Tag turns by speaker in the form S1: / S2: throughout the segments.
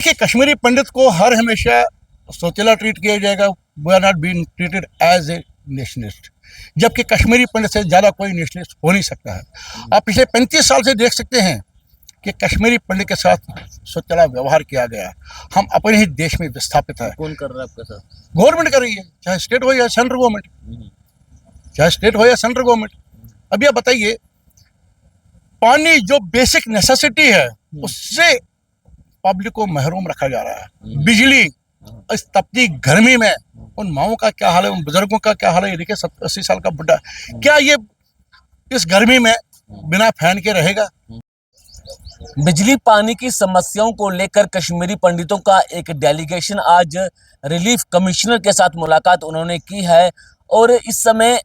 S1: देखिए, कश्मीरी पंडित को हर हमेशा सोतेला ट्रीट किया जाएगा। We are not being treated as a nationalist, जबकि कश्मीरी पंडित से ज़्यादा कोई नेशनलिस्ट हो नहीं सकता है। आप पिछले 35 साल से देख सकते हैं कि कश्मीरी पंडित के साथ सोतेला व्यवहार किया गया। हम अपने ही देश में विस्थापित है।
S2: कौन कर रहा है आपके साथ?
S1: गवर्नमेंट कर रही है, चाहे स्टेट हो या सेंट्रल गवर्नमेंट, चाहे स्टेट हो या सेंट्रल गवर्नमेंट। अभी आप बताइए, पानी जो बेसिक नेसेसिटी है उससे पब्लिक को महरूम रखा जा रहा है। बिजली, इस तपती गर्मी में उन माओं का क्या हाल है, उन बुजुर्गों का क्या हाल है। ये देखिए, 70-80 साल का बुढ़ा, क्या ये इस गर्मी में बिना फैन के रहेगा?
S2: बिजली पानी की समस्याओं को लेकर कश्मीरी पंडितों का एक डेलीगेशन आज रिलीफ कमिश्नर के साथ मुलाकात उन्होंने की है। और इस समय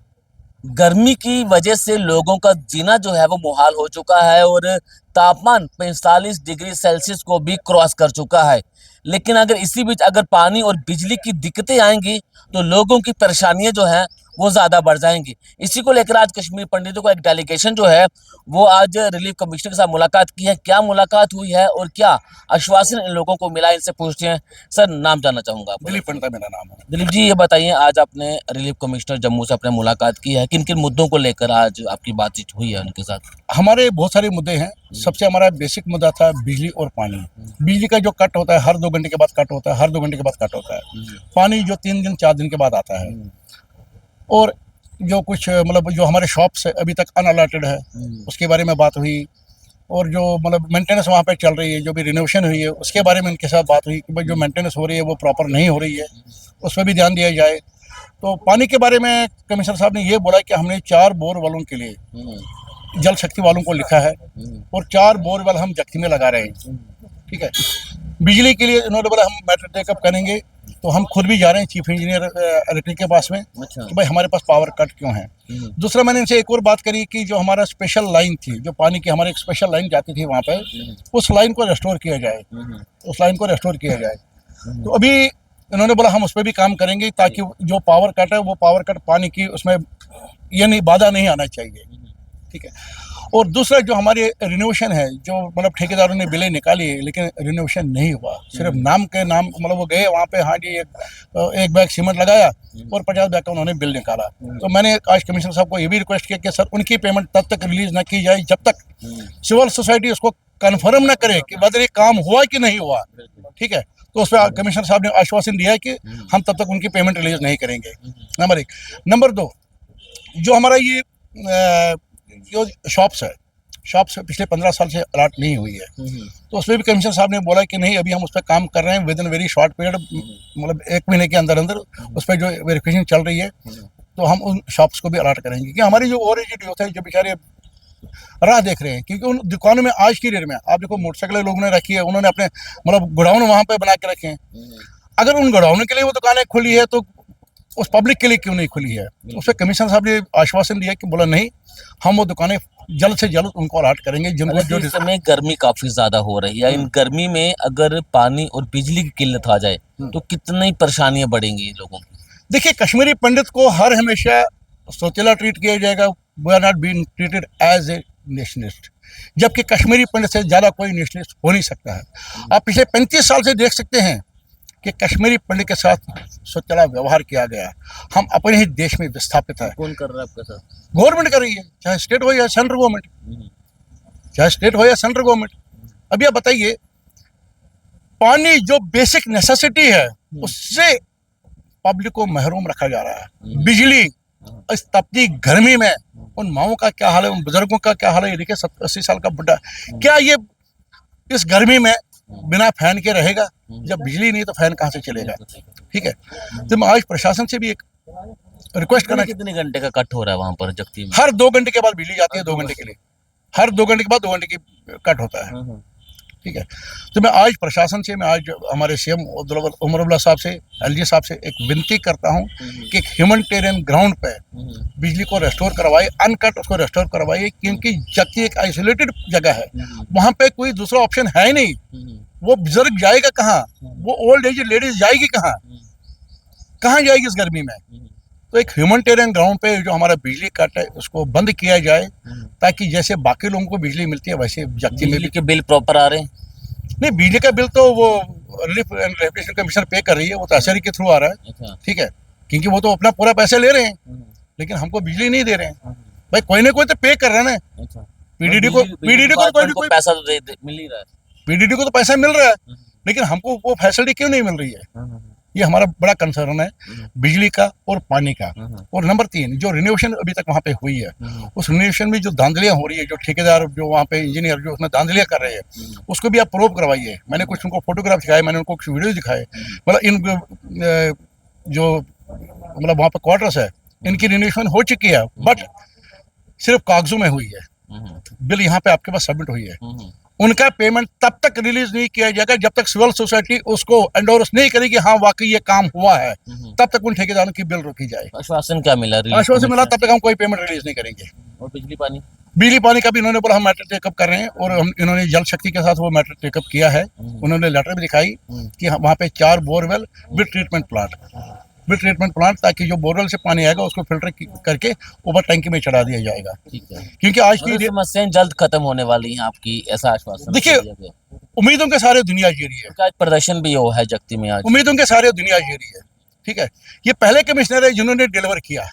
S2: गर्मी की वजह से लोगों का जीना जो है वो मुहाल हो चुका है और तापमान 45 डिग्री सेल्सियस को भी क्रॉस कर चुका है। लेकिन अगर इसी बीच अगर पानी और बिजली की दिक्कतें आएंगी तो लोगों की परेशानियां जो हैं वो ज़्यादा बढ़ जाएंगी। इसी को लेकर आज कश्मीर पंडितों का एक डेलीगेशन जो है वो आज रिलीफ कमिश्नर के साथ मुलाकात की है। क्या मुलाकात हुई है और क्या आश्वासन इन लोगों को मिला, इनसे पूछते हैं। सर, नाम जानना चाहूँगा आपका।
S1: दिलीप पंडित मेरा नाम है।
S2: दिलीप जी, ये बताइए, आज आपने रिलीफ कमिश्नर जम्मू से अपने मुलाकात की है, किन किन मुद्दों को लेकर आज आपकी बातचीत हुई है उनके साथ?
S1: हमारे बहुत सारे मुद्दे हैं। सबसे हमारा बेसिक मुद्दा था बिजली और पानी। बिजली का जो कट होता है, हर 2 घंटे के बाद कट होता है, हर 2 घंटे के बाद कट होता है। पानी जो 3 दिन 4 दिन के बाद आता है। और जो कुछ मतलब जो हमारे शॉप्स है अभी तक अनअलर्टेड है, उसके बारे में बात हुई। और जो मतलब मेंटेनेंस वहाँ पे चल रही है, जो भी रिनोवेशन हुई है, उसके बारे में उनके साथ बात हुई कि भाई जो मेंटेनेंस हो रही है वो प्रॉपर नहीं हो रही है, उस पर भी ध्यान दिया जाए। तो पानी के बारे में कमिश्नर साहब ने ये बोला कि हमने 4 बोर वालों के लिए जल शक्ति वालों को लिखा है और 4 बोरवेल हम जख्ती में लगा रहे हैं। ठीक है। बिजली के लिए इन्होंने बोला हम मैटर टेकअप करेंगे, तो हम खुद भी जा रहे हैं चीफ इंजीनियर इलेक्ट्रिक के पास में कि भाई हमारे पास पावर कट क्यों है। दूसरा, मैंने इनसे एक और बात करी कि जो हमारा स्पेशल लाइन थी, जो पानी की हमारी एक स्पेशल लाइन जाती थी वहाँ पे, उस लाइन को रेस्टोर किया जाए, उस लाइन को रेस्टोर किया जाए। तो अभी इन्होंने बोला हम उस पर भी काम करेंगे ताकि जो पावर कट है वो पावर कट पानी की उसमें ये नहीं बाधा नहीं आना चाहिए। ठीक है। और दूसरा, जो हमारे रिनोवेशन है, जो मतलब ठेकेदारों ने बिलें निकाली है लेकिन रिनोवेशन नहीं हुआ, सिर्फ नाम के नाम, मतलब वो गए वहाँ पे, हाँ जी एक बैग सीमेंट लगाया और 50 बैग का उन्होंने बिल निकाला। तो मैंने आज कमिश्नर साहब को ये भी रिक्वेस्ट किया कि सर उनकी पेमेंट तब तक रिलीज ना की जाए जब तक सिविल सोसाइटी उसको कन्फर्म ना करे कि वैसे ये काम हुआ कि नहीं हुआ। ठीक है। तो उस पर कमिश्नर साहब ने आश्वासन दिया है कि हम तब तक उनकी पेमेंट रिलीज नहीं करेंगे। नंबर 1। नंबर 2, जो हमारा ये जो शॉप्स है, शॉप्स पिछले 15 साल से अलर्ट नहीं हुई है, तो उसमें भी कमिश्नर साहब ने बोला कि नहीं, अभी हम उस पर काम कर रहे हैं with in very short period, मतलब 1 महीने के अंदर अंदर उस पर जो वेरिफिकेशन चल रही है, तो हम उन शॉप्स को भी अलर्ट करेंगे। कि हमारी जो ओवर एजेड यूथ है, जो बेचारे राह देख रहे हैं, क्योंकि उन दुकानों में आज की डेट में आप देखो मोटरसाइकिल लोगों ने रखी है, उन्होंने अपने मतलब गोडाउन वहाँ पे बना के रखे हैं। अगर उन गोडाउन के लिए वो दुकानें खुली है तो उस पब्लिक के लिए क्यों नहीं खुली है? तो उस पर कमिश्नर साहब ने आश्वासन दिया कि बोला नहीं, हम वो दुकानें जल्द से जल्द उनको अलर्ट करेंगे जिनको जो
S2: इस समय गर्मी काफी ज्यादा हो रही है। इन गर्मी में अगर पानी और बिजली की किल्लत आ जाए तो कितनी परेशानियां बढ़ेंगी लोगों की?
S1: देखिए, कश्मीरी पंडित को हर हमेशा सोतेला ट्रीट किया जाएगा। We are not being treated as a nationalist, जबकि कश्मीरी पंडित से ज़्यादा कोई नेशनलिस्ट हो नहीं सकता है। आप पिछले 35 साल से देख सकते हैं कि कश्मीरी पंडित के साथ सोतेला व्यवहार किया गया। हम अपने ही देश में विस्थापित है।
S2: कौन कर रहा है आपके साथ?
S1: गवर्नमेंट कर रही है, चाहे स्टेट हो या सेंट्रल गवर्नमेंट, चाहे स्टेट हो या सेंट्रल गवर्नमेंट। अभी आप बताइए, पानी जो बेसिक नेसेसिटी है उससे पब्लिक को महरूम रखा जा रहा है। बिजली, इस तपती गर्मी में उन माओं का क्या हाल है, उन बुजुर्गों का क्या हाल है। ये देखिए, 70-80 साल का बुढ़ा, क्या ये इस गर्मी में बिना फैन के रहेगा? जब बिजली नहीं तो फैन कहाँ से चलेगा? ठीक है। तो मैं आज प्रशासन से भी एक रिक्वेस्ट करना,
S2: कितने घंटे का कट हो रहा है वहाँ पर जख्ती में?
S1: हर 2 घंटे के बाद बिजली जाती है, 2 घंटे के लिए, हर 2 घंटे के बाद 2 घंटे की कट होता है। ठीक है। तो मैं आज प्रशासन से, मैं आज हमारे सीएम उमर अब्दुल्ला साहब से, एलजी साहब से एक विनती करता हूं कि ह्यूमैनिटेरियन ग्राउंड पे बिजली को रेस्टोर करवाइए, अनकट उसको रेस्टोर करवाइए, क्योंकि जख्ती एक आइसोलेटेड जगह है, वहाँ पे कोई दूसरा ऑप्शन है नहीं। वो बुजुर्ग जाएगा कहाँ? वो ओल्ड एज लेडीज जाएगी कहाँ? कहाँ जाएगी इस गर्मी में? तो एक ह्यूमैनिटेरियन ग्राउंड पे जो हमारा बिजली कट है उसको बंद किया जाए, ताकि जैसे बाकी लोगों को बिजली मिलती है वैसे जख्ती में
S2: बिजली के बिल प्रॉपर आ रहे हैं?
S1: नहीं, बिजली का बिल तो वो रिलीफ एंड रिहेबिलिटेशन कमीशन पे कर रही है वो तहसील के थ्रू आ रहा है,
S2: अच्छा।
S1: ठीक है, क्योंकि वो तो अपना पूरा पैसे ले रहे हैं लेकिन हमको बिजली नहीं दे रहे हैं। भाई कोई ना कोई तो पे कर रहा है ना।
S2: अच्छा।
S1: पीडीडी को कोई
S2: को पैसा तो मिल ही रहा है।
S1: पीडीडी को तो पैसा मिल रहा है लेकिन हमको वो फैसिलिटी क्यों नहीं मिल रही है, ये हमारा बड़ा कंसर्न है, बिजली का और पानी का। और नंबर 3 जो रिनोवेशन अभी तक वहाँ पे हुई है उस रिनोवेशन में जो धांधलियाँ हो रही है, जो ठेकेदार जो वहाँ पे इंजीनियर जो उसमें धांधलियाँ कर रहे हैं उसको भी आप प्रूव करवाइए। मैंने कुछ उनको फोटोग्राफ दिखाए, मैंने उनको कुछ वीडियो दिखाए, मतलब इन जो मतलब वहाँ पे क्वार्टर्स है इनकी रिनोवेशन हो चुकी है बट सिर्फ कागजों में हुई है, बिल यहाँ पे आपके पास सबमिट हुई है। उनका पेमेंट तब तक रिलीज नहीं किया जाएगा जब तक सिविल सोसाइटी उसको एंडोर्स नहीं करेगी हाँ वाकई ये काम हुआ है, तब तक उन ठेकेदारों की बिल रोकी जाए।
S2: आश्वासन क्या मिला?
S1: आश्वासन मिला तब तक हम कोई पेमेंट रिलीज नहीं करेंगे।
S2: और बिजली पानी
S1: का भी इन्होंने बोला हम मैटर टेकअप कर रहे हैं और हम इन्होंने जल शक्ति के साथ वो मैटर टेकअप किया है। उन्होंने लेटर भी दिखाई कि वहाँ पे 4 बोरवेल विद ट्रीटमेंट प्लांट ताकि जो बोरवेल से पानी आएगा उसको फिल्टर करके ऊपर टैंकी में चढ़ा दिया जाएगा।
S2: ठीक है,
S1: क्योंकि आज की
S2: समस्याएं जल्द खत्म होने वाली हैं आपकी, ऐसा आश्वासन
S1: देखिए उम्मीदों के सारे दुनिया जी रही है।
S2: आज प्रदर्शन भी हो है जगती में, आज
S1: उम्मीदों के सारे दुनिया जी रही है, ठीक है। ये पहले कमिश्नर है जिन्होंने डिलीवर किया,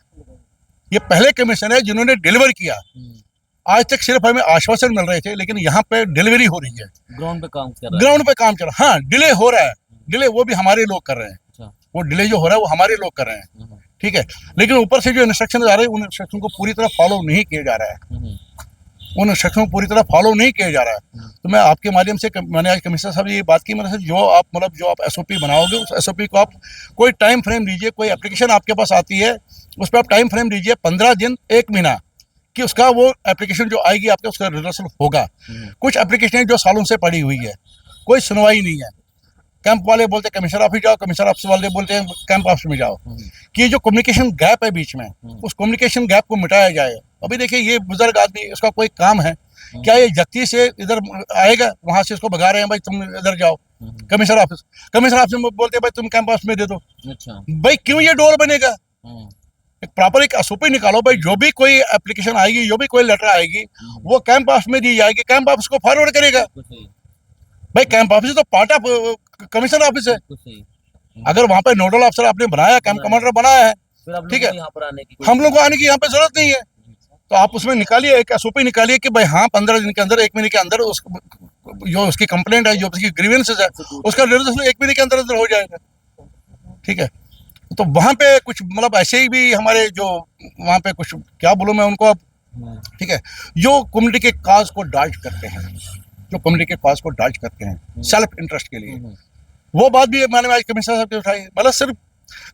S1: ये पहले कमिश्नर है जिन्होंने डिलीवर किया। आज तक सिर्फ हमें आश्वासन मिल रहे थे लेकिन यहाँ पे डिलीवरी हो रही है,
S2: ग्राउंड पे काम कर रहा है।
S1: ग्राउंड पे काम चल रहा है। हाँ डिले हो रहा है, डिले वो भी हमारे लोग कर रहे हैं, वो डिले जो हो रहा है वो हमारे लोग कर रहे हैं, ठीक है। लेकिन ऊपर से जो इंस्ट्रक्शन आ रहे हैं उन इंस्ट्रक्शन को पूरी तरह फॉलो नहीं किया जा रहा है, उन इंस्ट्रक्शन को पूरी तरह फॉलो नहीं किया जा रहा है। तो मैं आपके माध्यम से मैंने आज कमिश्नर साहब ये बात की, मेरे से जो आप SOP बनाओगे उस SOP को आप कोई टाइम फ्रेम दीजिए। कोई एप्लीकेशन आपके पास आती है उस पर आप टाइम फ्रेम दीजिए 15 दिन 1 महीना कि उसका वो एप्लीकेशन जो आएगी आपके उसका रिजल्ट होगा। कुछ एप्लीकेशन जो सालों से पड़ी हुई है, कोई सुनवाई नहीं है। कैंप वाले बोलते हैं कमिश्नर ऑफिस जाओ, कमिश्नर ऑफिस वाले बोलते हैं कैंप ऑफिस में जाओ। कि जो कम्युनिकेशन गैप है बीच में उस कम्युनिकेशन गैप को मिटाया जाए। अभी देखिए ये बुजुर्ग आदमी इसका कोई काम है क्या, ये जगती से इधर आएगा, वहां से इसको भगा रहे हैं भाई तुम इधर जाओ कमिश्नर ऑफिस में बोलते हैं भाई तुम कैंप ऑफिस में दे दो।
S2: अच्छा
S1: भाई क्यों ये डोर बनेगा? एक प्रॉपर एक SOP निकालो भाई, जो भी कोई एप्लीकेशन आएगी, जो भी कोई लेटर आएगी वो कैंप ऑफिस में दी जाएगी, कैंप ऑफिस को फॉरवर्ड करेगा। भाई कैंप ऑफिस तो पार्ट ऑफ कमिश्नर ऑफिस है। अगर वहाँ पे नोडल अफसर आपने बनाया, कैंप कमांडर बनाया है, ठीक है, हम लोग को आने की यहाँ पे जरूरत नहीं है। तो आप उसमें निकालिए एक SOP निकालिए कि भाई हाँ 15 दिन के अंदर 1 महीने के अंदर जो उसकी कंप्लेंट है, जो उसकी ग्रीवेंसेस है उसका रिजल्ट 1 महीने के अंदर हो जाएगा, ठीक है। तो वहाँ पे कुछ मतलब ऐसे ही भी हमारे जो वहाँ पे कुछ क्या बोलूँ मैं उनको अब, ठीक है, जो कम्युनिटी के काज को डॉज करते हैं, जो कम्युनिटी के काज को डॉज करते हैं सेल्फ इंटरेस्ट के लिए, वो बात भी मैंने आज कमिश्नर साहब ने उठाई। मतलब सिर्फ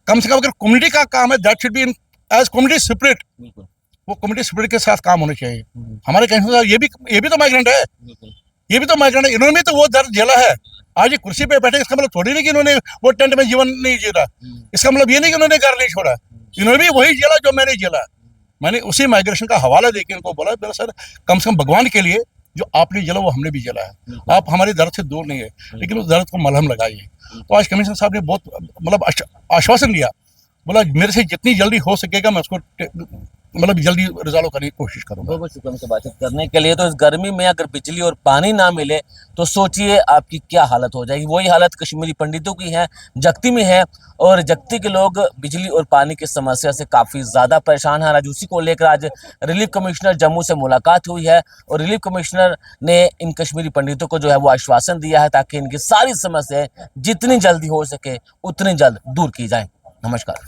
S1: कम से कम अगर कम्युनिटी का काम है that should be in as community spirit, वो कम्युनिटी स्पिरिट के साथ काम होना चाहिए। हमारे कमिश्नर साहब ये भी तो माइग्रेंट है, ये भी तो माइग्रेंट है, इन्होंने भी तो वो दर्द झेला है। आज ये कुर्सी पे बैठे इसका मतलब थोड़ी नहीं कि इन्होंने वो टेंट में जीवन नहीं जीता, इसका मतलब ये नहीं कि उन्होंने घर नहीं छोड़ा, इन्होंने भी वही झेला जो मैंने झेला। मैंने उसी माइग्रेशन का हवाला देके इनको बोला मेरा सर कम से कम भगवान के लिए जो आपने जला वो हमने भी जला है, आप हमारे दर्द से दूर नहीं है लेकिन उस दर्द को मलहम लगाइए। तो आज कमिश्नर साहब ने बहुत मतलब आश्वासन दिया, बोला मेरे से जितनी जल्दी हो सकेगा मैं उसको मतलब जल्दी रिजॉल्व करने की कोशिश करूंगा।
S2: बहुत बहुत शुक्रिया हमसे बातचीत करने के लिए। तो इस गर्मी में अगर बिजली और पानी ना मिले तो सोचिए आपकी क्या हालत हो जाएगी। वही हालत कश्मीरी पंडितों की है, जगती में है, और जगती के लोग बिजली और पानी की समस्या से काफ़ी ज़्यादा परेशान हैं। आज उसी को लेकर आज रिलीफ कमिश्नर जम्मू से मुलाकात हुई है और रिलीफ कमिश्नर ने इन कश्मीरी पंडितों को जो है वो आश्वासन दिया है ताकि इनकी सारी समस्याएं जितनी जल्दी हो सके उतनी जल्द दूर की जाएँ। नमस्कार।